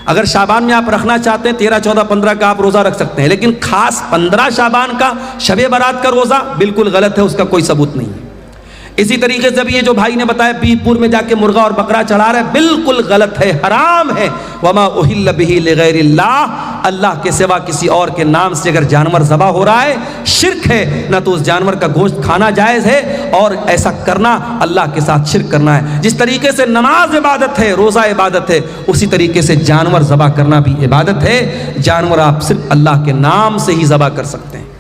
اگر شعبان میں آپ رکھنا چاہتے ہیں 13، 14، 15 کا آپ روزہ رکھ سکتے ہیں، لیکن خاص 15 شعبان کا شب برات کا روزہ بالکل غلط ہے، اس کا کوئی ثبوت نہیں ہے۔ اسی طریقے سے بھی یہ جو بھائی نے بتایا بی پور میں جا کے مرغا اور بکرا چڑھا رہا ہے، بالکل غلط ہے، حرام ہے۔ وما اہل بہ لغیر اللہ، اللہ کے سوا کسی اور کے نام سے اگر جانور ذبح ہو رہا ہے شرک ہے، نہ تو اس جانور کا گوشت کھانا جائز ہے اور ایسا کرنا اللہ کے ساتھ شرک کرنا ہے۔ جس طریقے سے نماز عبادت ہے، روزہ عبادت ہے، اسی طریقے سے جانور ذبح کرنا بھی عبادت ہے۔ جانور آپ صرف اللہ کے نام سے ہی ذبح کر سکتے ہیں۔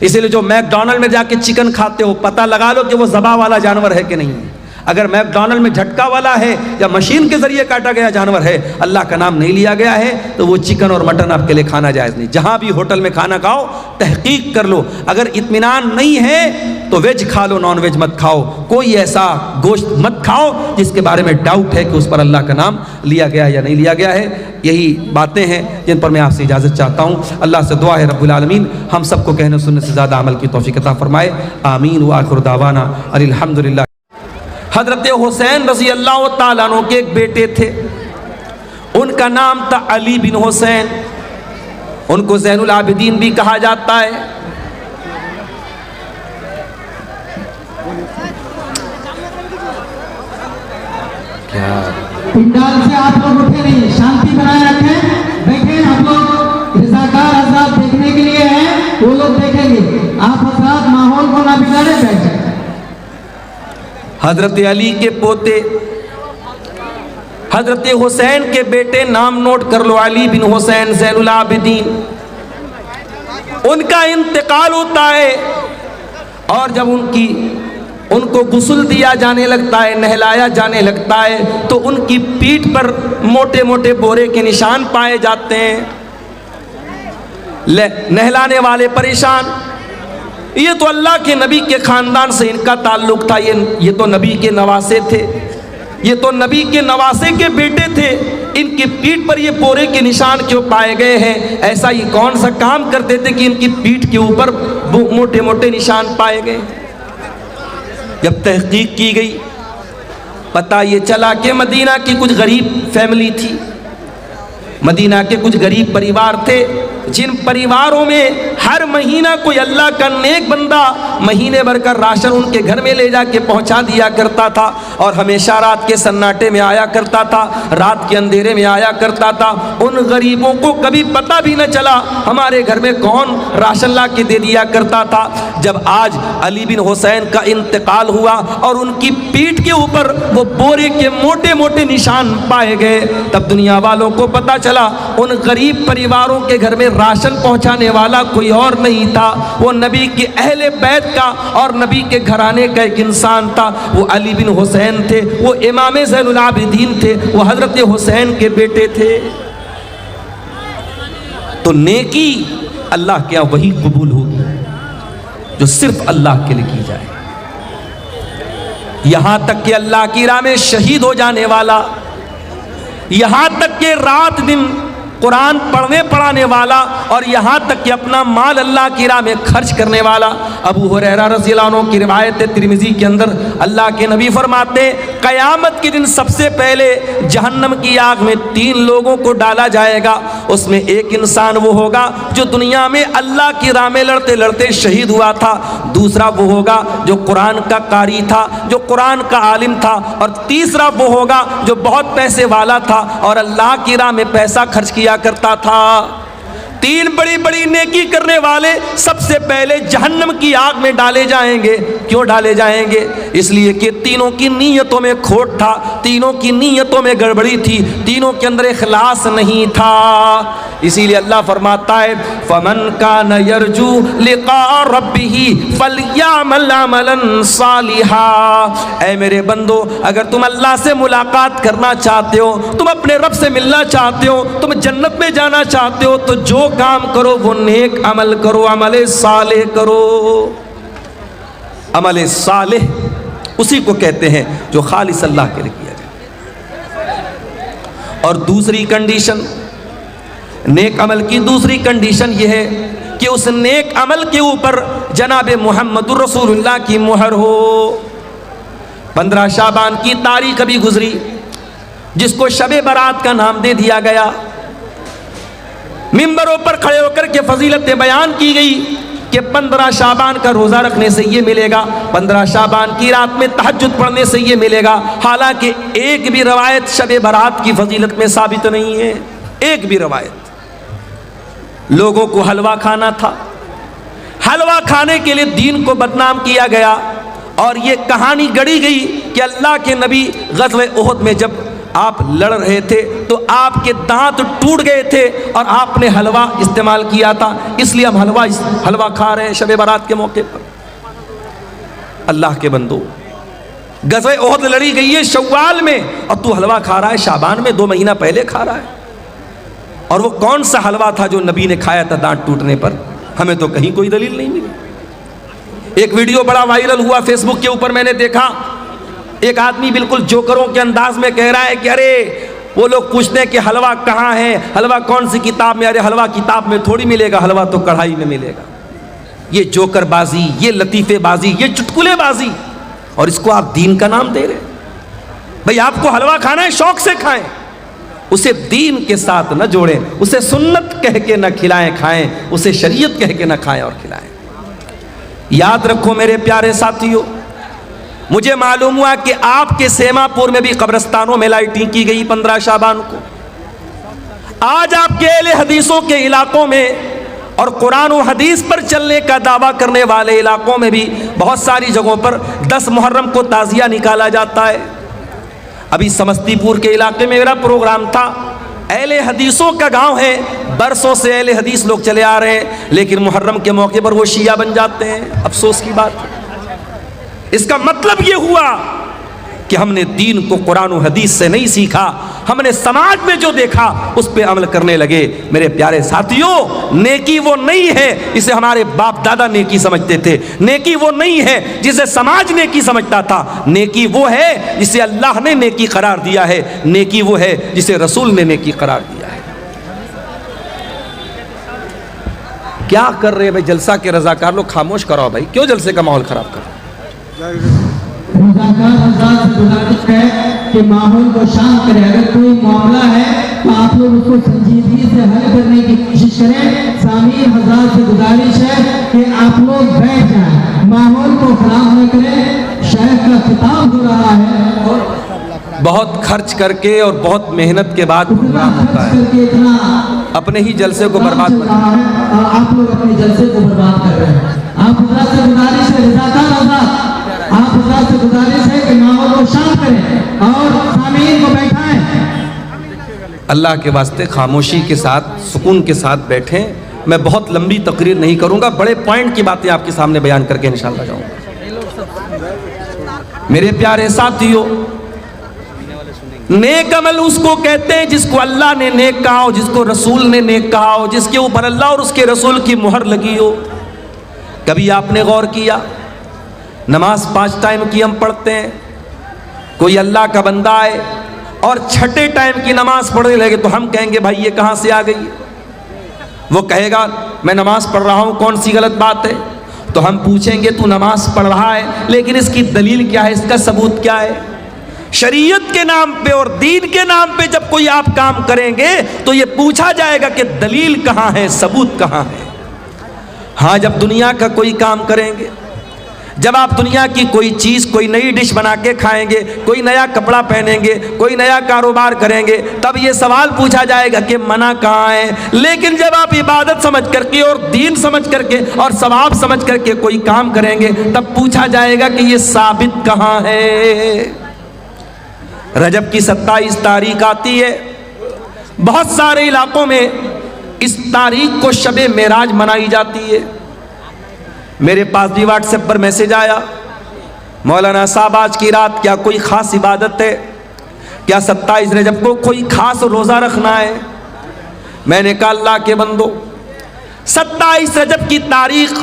اسی لیے جو میک ڈونلڈ میں جا کے چکن کھاتے ہو پتہ لگا لو کہ وہ ذبح والا جانور ہے کہ نہیں ہے۔ اگر میک ڈونلڈ میں جھٹکا والا ہے یا مشین کے ذریعے کاٹا گیا جانور ہے، اللہ کا نام نہیں لیا گیا ہے، تو وہ چکن اور مٹن آپ کے لیے کھانا جائز نہیں۔ جہاں بھی ہوٹل میں کھانا کھاؤ تحقیق کر لو، اگر اطمینان نہیں ہے تو ویج کھا لو، نان ویج مت کھاؤ، کوئی ایسا گوشت مت کھاؤ جس کے بارے میں ڈاؤٹ ہے کہ اس پر اللہ کا نام لیا گیا یا نہیں لیا گیا ہے۔ یہی باتیں ہیں جن پر میں آپ سے اجازت چاہتا ہوں۔ اللہ سے دعا ہے رب العالمین ہم سب کو کہنے سننے سے زیادہ عمل کی توفیق عطا فرمائے، آمین۔ وآخر دعوانا الحمدللہ۔ حضرت حسین رضی اللہ تعالیٰ عنہ کے ایک بیٹے تھے، ان کا نام تھا علی بن حسین، ان کو زین العابدین بھی کہا جاتا ہے۔ پنڈال سے آپ لوگ اٹھے نہیں، شانتی بنائے رکھیں، بیٹھیں۔ ہم لوگ رضاکار حضرات دیکھنے کے لیے ہیں، وہ لوگ دیکھیں گے، آپ حضرات ماحول کو نہ بگاڑیں، بیٹھ جائیں۔ حضرت علی کے پوتے حضرت حسین کے بیٹے، نام نوٹ کر لو، علی بن حسین زین العابدین، ان کا انتقال ہوتا ہے اور جب ان کو غسل دیا جانے لگتا ہے، نہلایا جانے لگتا ہے تو ان کی پیٹھ پر موٹے موٹے بورے کے نشان پائے جاتے ہیں۔ نہلانے والے پریشان، یہ تو اللہ کے نبی کے خاندان سے ان کا تعلق تھا، یہ تو نبی کے نواسے تھے، یہ تو نبی کے نواسے کے بیٹے تھے، ان کی پیٹھ پر یہ بورے کے نشان کیوں پائے گئے ہیں؟ ایسا یہ کون سا کام کرتے تھے کہ ان کی پیٹھ کے اوپر موٹے موٹے نشان پائے گئے؟ جب تحقیق کی گئی پتہ یہ چلا کہ مدینہ کی کچھ غریب فیملی تھی، مدینہ کے کچھ غریب پریوار تھے، جن پریواروں میں ہر مہینہ کوئی اللہ کا نیک بندہ مہینے بھر کا راشن ان کے گھر میں لے جا کے پہنچا دیا کرتا تھا اور ہمیشہ رات کے سناٹے میں آیا کرتا تھا، رات کے اندھیرے میں آیا کرتا تھا۔ ان غریبوں کو کبھی پتہ بھی نہ چلا ہمارے گھر میں کون راشن لا کے دے دیا کرتا تھا۔ جب آج علی بن حسین کا انتقال ہوا اور ان کی پیٹھ کے اوپر وہ بورے کے موٹے موٹے نشان پائے گئے، تب دنیا والوں کو پتہ چلا ان غریب پریواروں کے گھر میں راشن پہنچانے والا کوئی اور نہیں تھا، وہ نبی کے اہل بیت کا اور نبی کے گھرانے کا ایک انسان تھا، وہ علی بن حسین تھے، وہ امام زین العابدین تھے، وہ حضرت حسین کے بیٹے تھے۔ تو نیکی اللہ کے یہاں وہی قبول ہوگی جو صرف اللہ کے لیے کی جائے، یہاں تک کہ اللہ کی راہ میں شہید ہو جانے والا، یہاں تک کہ رات دن قرآن پڑھنے پڑھانے والا اور یہاں تک کہ اپنا مال اللہ کی راہ میں خرچ کرنے والا۔ ابو ہریرہ رضی اللہ عنہ کی روایت ہے ترمذی کے اندر، اللہ کے نبی فرماتے ہیں قیامت کے دن سب سے پہلے جہنم کی آگ میں 3 لوگوں کو ڈالا جائے گا۔ اس میں ایک انسان وہ ہوگا جو دنیا میں اللہ کی راہ میں لڑتے لڑتے شہید ہوا تھا، دوسرا وہ ہوگا جو قرآن کا قاری تھا، جو قرآن کا عالم تھا، اور تیسرا وہ ہوگا جو بہت پیسے والا تھا اور اللہ کی راہ میں پیسہ خرچ کیا کرتا تھا۔ 3 بڑی بڑی نیکی کرنے والے سب سے پہلے جہنم کی آگ میں ڈالے جائیں گے۔ کیوں ڈالے جائیں گے؟ اس لیے کہ تینوں کی نیتوں میں کھوٹ تھا، تینوں کی نیتوں میں گڑبڑی تھی، تینوں کے اندر اخلاص نہیں تھا۔ اسی لیے اللہ فرماتا ہے فَمَنْ كَانَ يَرْجُو لِقَاءَ رَبِّهِ فَلْيَعْمَلْ عَمَلًا صَالِحًا۔ اے میرے بندو، اگر تم اللہ سے ملاقات کرنا چاہتے ہو، تم اپنے رب سے ملنا چاہتے ہو، تم جنت میں جانا چاہتے ہو، تو جو کام کرو وہ نیک عمل کرو، عمل صالح کرو۔ عمل صالح اسی کو کہتے ہیں جو خالص اللہ کے لیے کیا جائے۔ اور دوسری کنڈیشن نیک عمل کی دوسری کنڈیشن یہ ہے کہ اس نیک عمل کے اوپر جناب محمد رسول اللہ کی مہر ہو۔ 15 شعبان کی تاریخ ابھی گزری جس کو شب برات کا نام دے دیا گیا۔ ممبروں پر کھڑے ہو کر کے فضیلتیں بیان کی گئی کہ 15 شعبان کا روزہ رکھنے سے یہ ملے گا، 15 شعبان کی رات میں تہجد پڑھنے سے یہ ملے گا۔ حالانکہ ایک بھی روایت شب برات کی فضیلت میں ثابت نہیں ہے، ایک بھی روایت۔ لوگوں کو حلوہ کھانا تھا، حلوہ کھانے کے لیے دین کو بدنام کیا گیا، اور یہ کہانی گڑھی گئی کہ اللہ کے نبی غزوہ احد میں جب آپ لڑ رہے تھے تو آپ کے دانت ٹوٹ گئے تھے اور آپ نے حلوہ استعمال کیا تھا، اس لیے ہم حلوہ کھا رہے ہیں شب برات کے موقع پر۔ اللہ کے بندو، غزوہ احد لڑی گئی ہے شوال میں اور تو حلوہ کھا رہا ہے شعبان میں، 2 مہینہ پہلے کھا رہا ہے۔ اور وہ کون سا حلوہ تھا جو نبی نے کھایا تھا دانت ٹوٹنے پر؟ ہمیں تو کہیں کوئی دلیل نہیں ملی۔ ایک ویڈیو بڑا وائرل ہوا فیس بک کے اوپر، میں نے دیکھا ایک آدمی بالکل جوکروں کے انداز میں کہہ رہا ہے کہ ارے وہ لوگ پوچھتے ہیں کہ حلوہ کہاں ہے، حلوہ کون سی کتاب میں؟ ارے حلوہ کتاب میں تھوڑی ملے گا، حلوہ تو کڑھائی میں ملے گا۔ یہ جوکر بازی، یہ لطیفے بازی، یہ چٹکلے بازی، اور اس کو آپ دین کا نام دے رہے ہیں۔ بھئی آپ کو حلوہ کھانا ہے شوق سے کھائیں، اسے دین کے ساتھ نہ جوڑیں، اسے سنت کہہ کے نہ کھلائیں کھائیں، اسے شریعت کہہ کے نہ کھائیں اور کھلائیں۔ یاد رکھو میرے پیارے ساتھیوں، مجھے معلوم ہوا کہ آپ کے سیما پور میں بھی قبرستانوں میں لائٹنگ کی گئی 15 شعبان کو۔ آج آپ کے اہل حدیثوں کے علاقوں میں اور قرآن و حدیث پر چلنے کا دعویٰ کرنے والے علاقوں میں بھی بہت ساری جگہوں پر 10 محرم کو تعزیہ نکالا جاتا ہے۔ ابھی سمستی پور کے علاقے میں میرا پروگرام تھا، اہل حدیثوں کا گاؤں ہے، برسوں سے اہل حدیث لوگ چلے آ رہے ہیں، لیکن محرم کے موقع پر وہ شیعہ بن جاتے ہیں۔ افسوس کی بات ہے۔ اس کا مطلب یہ ہوا کہ ہم نے دین کو قرآن و حدیث سے نہیں سیکھا، ہم نے سماج میں جو دیکھا اس پہ عمل کرنے لگے۔ میرے پیارے ساتھیوں، نیکی وہ نہیں ہے جسے ہمارے باپ دادا نیکی سمجھتے تھے، نیکی وہ نہیں ہے جسے سماج نیکی سمجھتا تھا، نیکی وہ ہے جسے اللہ نے نیکی قرار دیا ہے، نیکی وہ ہے جسے رسول نے نیکی قرار دیا ہے۔ کیا کر رہے بھائی جلسہ کے رضاکار لوگ؟ خاموش کراؤ بھائی، کیوں جلسے کا ماحول خراب کر رہے؟ رضاکار حضرات سے گزارش ہے کہ ماحول کو شانت کریں، اگر کوئی معاملہ ہے تو آپ لوگ اس کو سنجیدگی سے حل کرنے کی کوشش کریں۔ سامعین حضرات سے گزارش ہے کہ آپ لوگ بیٹھ جائیں، ماحول کو خراب نہ کریں۔ شیخ کا خطاب ہو رہا ہے اور بہت خرچ کر کے اور بہت محنت کے بعد پروگرام ہوتا ہے، اپنے ہی جلسے کو برباد کر رہے ہیں۔ آپ لوگ اپنے جلسے کو برباد کر رہے ہیں۔ آپ حضرات سے گزارش ہے، رضاکار حضرات آپ حضرات سے گزارش ہے کہ ماحول کو شانت کریں اور سامعین کو بیٹھائیں۔ اللہ کے واسطے خاموشی کے ساتھ، سکون کے ساتھ بیٹھیں۔ میں بہت لمبی تقریر نہیں کروں گا، بڑے پوائنٹ کی باتیں آپ کے سامنے بیان کر کے انشاءاللہ جاؤں گا۔ میرے پیارے ساتھیوں، نیک عمل اس کو کہتے ہیں جس کو اللہ نے نیک کہا ہو، جس کو رسول نے نیک کہا ہو، جس کے اوپر اللہ اور اس کے رسول کی مہر لگی ہو۔ کبھی آپ نے غور کیا، نماز 5 ٹائم کی ہم پڑھتے ہیں، کوئی اللہ کا بندہ ہے اور چھٹے ٹائم کی نماز پڑھنے لگے تو ہم کہیں گے بھائی یہ کہاں سے آ گئی؟ وہ کہے گا میں نماز پڑھ رہا ہوں، کون سی غلط بات ہے؟ تو ہم پوچھیں گے تو نماز پڑھ رہا ہے لیکن اس کی دلیل کیا ہے، اس کا ثبوت کیا ہے؟ شریعت کے نام پہ اور دین کے نام پہ جب کوئی آپ کام کریں گے تو یہ پوچھا جائے گا کہ دلیل کہاں ہے، ثبوت کہاں ہے۔ ہاں جب دنیا کا کوئی کام کریں گے، جب آپ دنیا کی کوئی چیز، کوئی نئی ڈش بنا کے کھائیں گے، کوئی نیا کپڑا پہنیں گے، کوئی نیا کاروبار کریں گے، تب یہ سوال پوچھا جائے گا کہ منع کہاں ہے۔ لیکن جب آپ عبادت سمجھ کر کے اور دین سمجھ کر کے اور ثواب سمجھ کر کے کوئی کام کریں گے تب پوچھا جائے گا کہ یہ ثابت کہاں ہے۔ رجب کی 27 تاریخ آتی ہے، بہت سارے علاقوں میں اس تاریخ کو شب معراج منائی جاتی ہے۔ میرے پاس بھی واٹس ایپ پر میسج آیا، مولانا صاحب آج کی رات کیا کوئی خاص عبادت ہے؟ کیا 27 رجب کو کوئی خاص روزہ رکھنا ہے؟ میں نے کہا اللہ کے بندو، 27 رجب کی تاریخ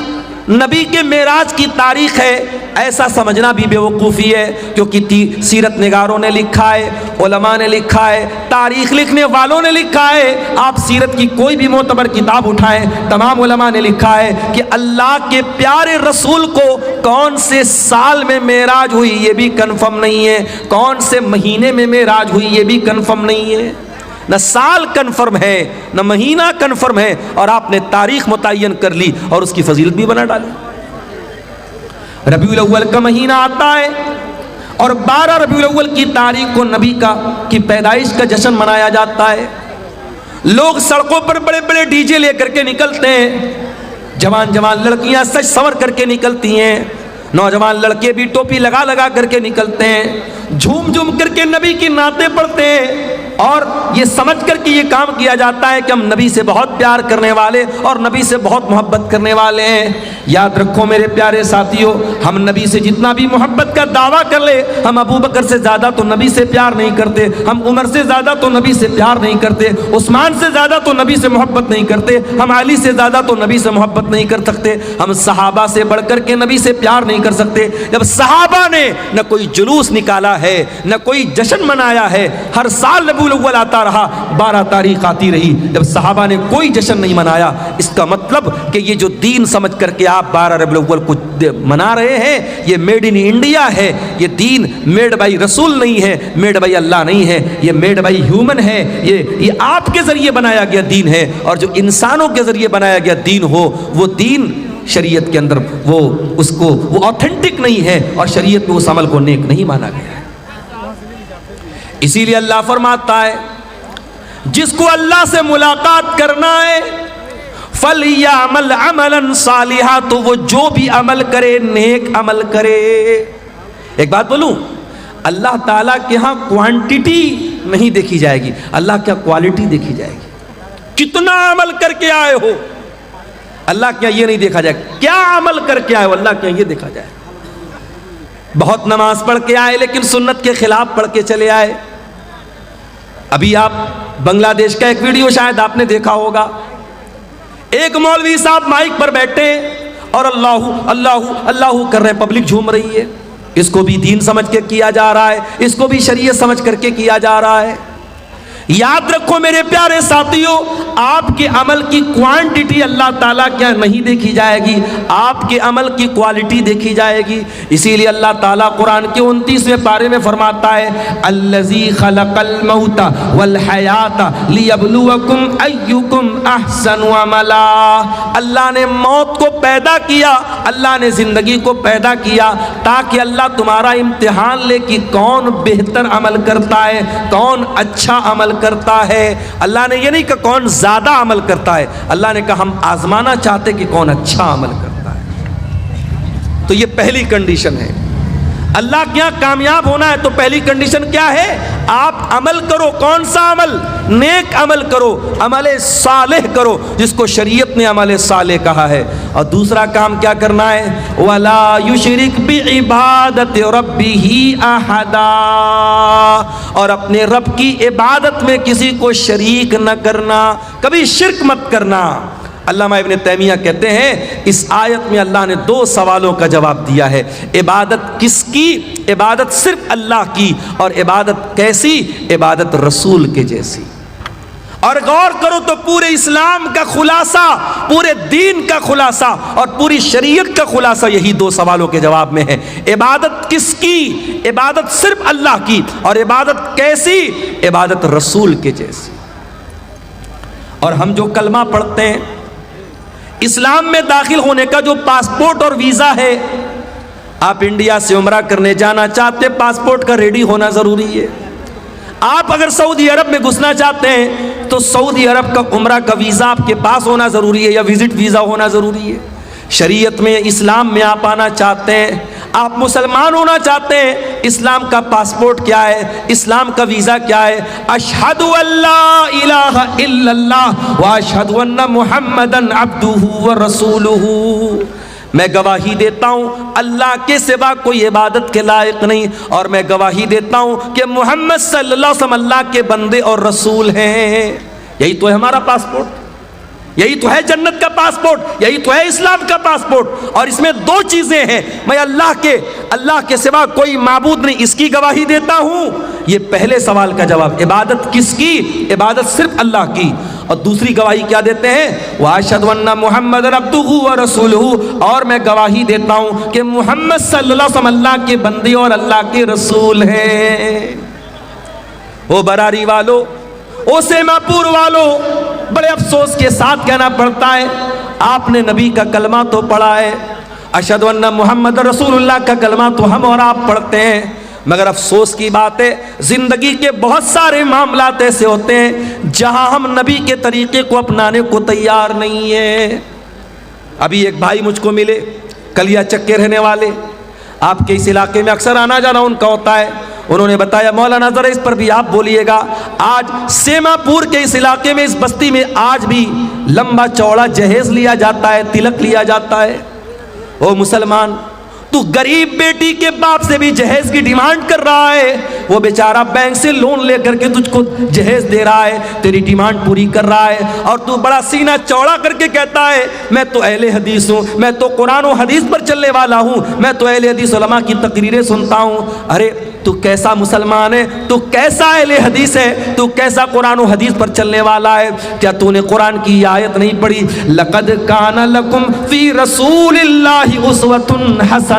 نبی کے معراج کی تاریخ ہے ایسا سمجھنا بھی بے وقوفی ہے، کیونکہ سیرت نگاروں نے لکھا ہے، علماء نے لکھا ہے، تاریخ لکھنے والوں نے لکھا ہے۔ آپ سیرت کی کوئی بھی معتبر کتاب اٹھائیں، تمام علماء نے لکھا ہے کہ اللہ کے پیارے رسول کو کون سے سال میں معراج ہوئی یہ بھی کنفرم نہیں ہے، کون سے مہینے میں معراج ہوئی یہ بھی کنفرم نہیں ہے۔ نہ سال کنفرم ہے نہ مہینہ کنفرم ہے، اور آپ نے تاریخ متعین کر لی اور اس کی فضیلت بھی بنا ڈالی۔ ربیع الاول کا مہینہ آتا ہے اور 12 ربیع الاول کی تاریخ کو نبی کی پیدائش کا جشن منایا جاتا ہے۔ لوگ سڑکوں پر بڑے بڑے ڈی جے لے کر کے نکلتے ہیں، جوان جوان لڑکیاں سج سور کر کے نکلتی ہیں، نوجوان لڑکے بھی ٹوپی لگا لگا کر کے نکلتے ہیں، جھوم جھوم کر کے نبی کی نعتیں پڑھتے ہیں، اور یہ سمجھ کر کے یہ کام کیا جاتا ہے کہ ہم نبی سے بہت پیار کرنے والے اور نبی سے بہت محبت کرنے والے ہیں۔ یاد رکھو میرے پیارے ساتھیوں، ہم نبی سے جتنا بھی محبت کا دعویٰ کر لے، ہم ابو بکر سے زیادہ تو نبی سے پیار نہیں کرتے، ہم عمر سے زیادہ تو نبی سے پیار نہیں کرتے، عثمان سے زیادہ تو نبی سے محبت نہیں کرتے، ہم علی سے زیادہ تو نبی سے محبت نہیں کر سکتے، ہم صحابہ سے بڑھ کر کے نبی سے پیار نہیں کر سکتے۔ جب صحابہ نے نہ کوئی جلوس نکالا ہے نہ کوئی جشن منایا ہے، ہر سال ربیع الاول آتا رہا، 12 تاریخ آتی رہی، جب صحابہ نے کوئی جشن نہیں منایا، اس کا مطلب کہ یہ جو دین سمجھ کر کے آپ 12 ربیع الاول کو منا رہے ہیں یہ میڈ ان انڈیا ہے، یہ دین میڈ بائی رسول نہیں ہے، میڈ بائی اللہ نہیں ہے، یہ میڈ بائی ہیومن ہے، یہ آپ کے ذریعے بنایا گیا دین ہے، اور جو انسانوں کے ذریعے بنایا گیا دین ہو وہ دین شریعت کے اندر وہ آتھینٹک نہیں ہے، اور شریعت میں اس عمل کو نیک نہیں مانا گیا ہے۔ اسی لیے اللہ فرماتا ہے جس کو اللہ سے ملاقات کرنا ہے فَلْيَعْمَلْ عَمَلًا صَالِحًا، تو وہ جو بھی عمل کرے نیک عمل کرے۔ ایک بات بولوں، اللہ تعالیٰ کے ہاں کوانٹیٹی نہیں دیکھی جائے گی، اللہ کیا کوالٹی دیکھی جائے گی۔ کتنا عمل کر کے آئے ہو اللہ کیا یہ نہیں دیکھا جائے، کیا عمل کر کے آئے ہو اللہ کیا یہ دیکھا جائے۔ بہت نماز پڑھ کے آئے لیکن سنت کے خلاف پڑھ کے چلے آئے۔ ابھی آپ بنگلہ دیش کا ایک ویڈیو شاید آپ نے دیکھا ہوگا، ایک مولوی صاحب مائک پر بیٹھے اور اللہ اللہ اللہ کر رہے ہیں، پبلک جھوم رہی ہے، اس کو بھی دین سمجھ کے کیا جا رہا ہے، اس کو بھی شریعت سمجھ کر کے کیا جا رہا ہے۔ یاد رکھو میرے پیارے ساتھیوں، آپ کے عمل کی کوانٹیٹی اللہ تعالیٰ کیا نہیں دیکھی جائے گی، آپ کے عمل کی کوالٹی دیکھی جائے گی۔ اسی لیے اللہ تعالیٰ قرآن کے 29ویں پارے میں فرماتا ہے الذی خلق الموت والحیات لیبلوکم ایکم احسن عملا، اللہ نے موت کو پیدا کیا، اللہ نے زندگی کو پیدا کیا تاکہ اللہ تمہارا امتحان لے کہ کون بہتر عمل کرتا ہے، کون اچھا عمل کرتا ہے۔ اللہ نے یہ نہیں کہا کون زیادہ عمل کرتا ہے، اللہ نے کہا ہم آزمانا چاہتے کہ کون اچھا عمل کرتا ہے۔ تو یہ پہلی کنڈیشن ہے، اللہ کے یہاں کامیاب ہونا ہے تو پہلی کنڈیشن کیا ہے؟ آپ عمل کرو، کون سا عمل؟ نیک عمل کرو، عمل صالح کرو، جس کو شریعت نے عمل صالح کہا ہے۔ اور دوسرا کام کیا کرنا ہے؟ وَلَا يُشْرِكْ بِعِبَادَةِ رَبِّهِ أَحَدًا، اور اپنے رب کی عبادت میں کسی کو شریک نہ کرنا، کبھی شرک مت کرنا۔ علامہ ابن تیمیہ کہتے ہیں اس آیت میں اللہ نے 2 سوالوں کا جواب دیا ہے. عبادت کس کی؟ عبادت صرف اللہ کی. اور عبادت کیسی؟ عبادت رسول کے جیسی. اور غور کرو تو پورے اسلام کا خلاصہ، پورے دین کا خلاصہ اور پوری شریعت کا خلاصہ یہی 2 سوالوں کے جواب میں ہے. عبادت کس کی؟ عبادت صرف اللہ کی. اور عبادت کیسی؟ عبادت رسول کے جیسی. اور ہم جو کلمہ پڑھتے ہیں، اسلام میں داخل ہونے کا جو پاسپورٹ اور ویزا ہے، آپ انڈیا سے عمرہ کرنے جانا چاہتے، پاسپورٹ کا ریڈی ہونا ضروری ہے. آپ اگر سعودی عرب میں گھسنا چاہتے ہیں تو سعودی عرب کا عمرہ کا ویزا آپ کے پاس ہونا ضروری ہے یا وزٹ ویزا ہونا ضروری ہے. شریعت میں، اسلام میں آپ آنا چاہتے ہیں، آپ مسلمان ہونا چاہتے ہیں، اسلام کا پاسپورٹ کیا ہے؟ اسلام کا ویزا کیا ہے؟ اشہد ان لا الہ الا اللہ واشہد ان محمدًا عبدہ ورسولہ. میں گواہی دیتا ہوں اللہ کے سوا کوئی عبادت کے لائق نہیں، اور میں گواہی دیتا ہوں کہ محمد صلی اللہ علیہ وسلم اللہ کے بندے اور رسول ہیں. یہی تو ہے ہمارا پاسپورٹ، یہی تو ہے جنت کا پاسپورٹ، یہی تو ہے اسلام کا پاسپورٹ. اور اس میں 2 چیزیں ہیں، میں اللہ کے سوا کوئی معبود نہیں، اس کی گواہی دیتا ہوں. یہ پہلے سوال کا جواب. عبادت کس کی؟ عبادت صرف اللہ کی. اور دوسری گواہی کیا دیتے ہیں؟ وَأَشْهَدُ أَنَّ مُحَمَّدًا عَبْدُهُ وَرَسُولُهُ. اور میں گواہی دیتا ہوں کہ محمد صلی اللہ علیہ وسلم اللہ کے بندے اور اللہ کے رسول ہیں. او براری والو، او سیما پور والو، بڑے افسوس کے ساتھ کہنا پڑتا ہے، آپ نے نبی کا کلمہ تو پڑھا ہے، اشہد ان محمد رسول اللہ کا کلمہ تو ہم اور آپ پڑھتے ہیں، مگر افسوس کی بات ہے زندگی کے بہت سارے معاملات ایسے ہوتے ہیں جہاں ہم نبی کے طریقے کو اپنانے کو تیار نہیں ہیں. ابھی ایک بھائی مجھ کو ملے، کلیا چک کے رہنے والے، آپ کے اس علاقے میں اکثر آنا جانا ان کا ہوتا ہے. انہوں نے بتایا مولانا ذرا اس پر بھی آپ بولیے گا. آج سیما پور کے اس علاقے میں، اس بستی میں آج بھی لمبا چوڑا جہیز لیا جاتا ہے، تلک لیا جاتا ہے. او مسلمان، تو غریب بیٹی کے باپ سے بھی جہیز کی ڈیمانڈ کر رہا ہے، وہ بیچارہ بینک سے لون لے کر کے تجھ کو جہیز دے رہا ہے، تیری ڈیمانڈ پوری کر رہا ہے، اور تو بڑا سینہ چوڑا کر کے کہتا ہے میں تو اہل حدیث ہوں، میں تو قرآن و حدیث پر چلنے والا ہوں، میں تو اہل حدیث علماء کی تقریریں سنتا ہوں. ارے تو کیسا مسلمان ہے؟ تو کیسا اہل حدیث ہے؟ تو کیسا قرآن و حدیث پر چلنے والا ہے؟ کیا تو نے قرآن کی آیت نہیں پڑھی؟ لقد کان لکم فی رسول اللہ اسوۃ حسنہ.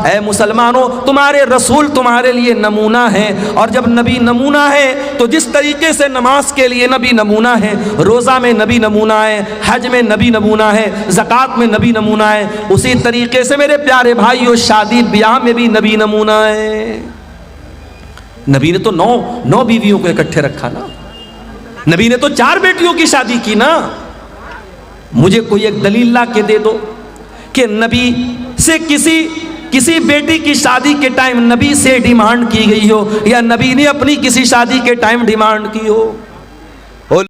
اے مسلمانوں، تمہارے رسول تمہارے لیے نمونہ ہے. اور جب نبی نمونہ ہے تو جس طریقے سے نماز کے لیے نبی نمونہ ہے، روزہ میں نبی نمونہ ہے، حج میں نبی نمونہ ہے، زکوٰۃ میں نبی نمونہ ہے، اسی طریقے سے میرے پیارے بھائیو شادی بیاہ میں بھی نبی نمونہ ہے. نبی نے تو 9 بیویوں کو اکٹھے رکھا نا، نبی نے تو 4 بیٹیوں کی شادی کی نا. مجھے کوئی ایک دلیل لا کے دے دو کہ نبی سے کسی بیٹی کی شادی کے ٹائم نبی سے ڈیمانڈ کی گئی ہو، یا نبی نے اپنی کسی شادی کے ٹائم ڈیمانڈ کی ہو.